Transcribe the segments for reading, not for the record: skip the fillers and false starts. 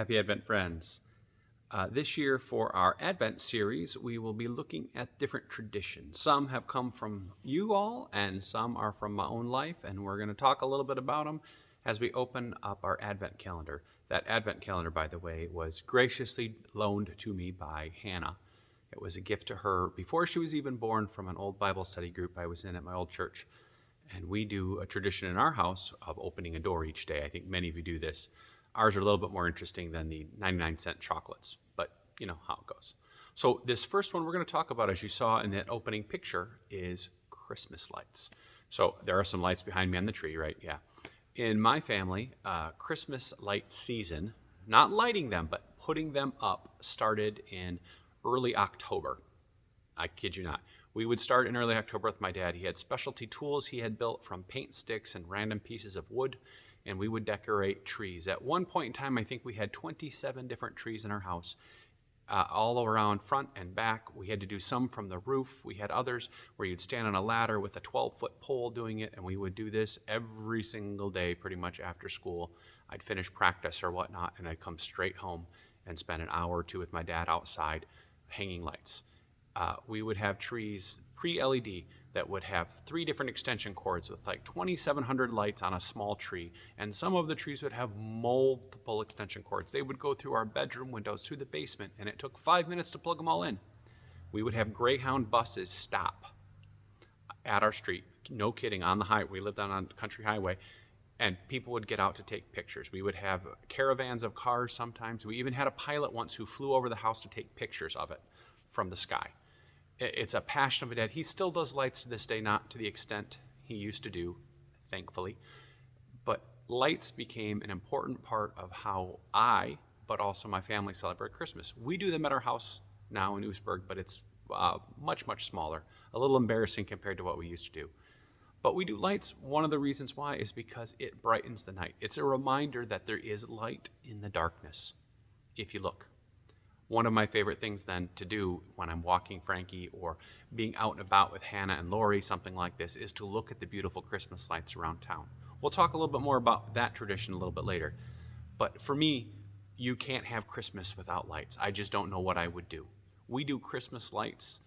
Happy Advent, friends. This year, for our Advent series, we will be looking at different traditions. Some have come from you all, and some are from my own life, and we're going to talk a little bit about them as we open up our Advent calendar. That Advent calendar, by the way, was graciously loaned to me by Hannah. It was a gift to her before she was even born from an old Bible study group I was in at my old church. And we do a tradition in our house of opening a door each day. I think many of you do this. Ours are a little bit more interesting than the 99-cent chocolates, but you know how it goes. So this first one we're going to talk about, as you saw in that opening picture, is Christmas lights. So there are some lights behind me on the tree, right? Yeah. In my family, Christmas light season, not lighting them, but putting them up, started in early October. I kid you not. We would start in early October with my dad. He had specialty tools he had built from paint sticks and random pieces of wood, and we would decorate trees. At one point in time, I think we had 27 different trees in our house, all around front and back. We had to do some from the roof. We had others where you'd stand on a ladder with a 12-foot pole doing it, and we would do this every single day pretty much after school. I'd finish practice or whatnot, and I'd come straight home and spend an hour or two with my dad outside hanging lights. We would have trees pre-LED that would have 3 different extension cords with like 2,700 lights on a small tree, and some of the trees would have multiple extension cords. They would go through our bedroom windows, through the basement, and it took 5 minutes to plug them all in. We would have Greyhound buses stop at our street, no kidding, on the highway. We lived on a country highway, and people would get out to take pictures. We would have caravans of cars sometimes. We even had a pilot once who flew over the house to take pictures of it from the sky. It's a passion of my dad. He still does lights to this day, not to the extent he used to do, thankfully. But lights became an important part of how I, but also my family, celebrate Christmas. We do them at our house now in Oostburg, but it's much, much smaller. A little embarrassing compared to what we used to do. But we do lights. One of the reasons why is because it brightens the night. It's a reminder that there is light in the darkness, if you look. One of my favorite things then to do when I'm walking Frankie or being out and about with Hannah and Lori, something like this, is to look at the beautiful Christmas lights around town. We'll talk a little bit more about that tradition a little bit later. But for me, you can't have Christmas without lights. I just don't know what I would do. We do Christmas lights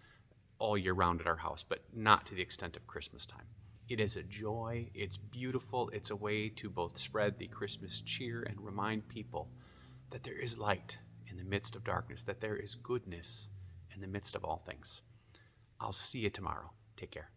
all year round at our house, but not to the extent of Christmas time. It is a joy, it's beautiful, it's a way to both spread the Christmas cheer and remind people that there is light in the midst of darkness, that there is goodness in the midst of all things. I'll see you tomorrow. Take care.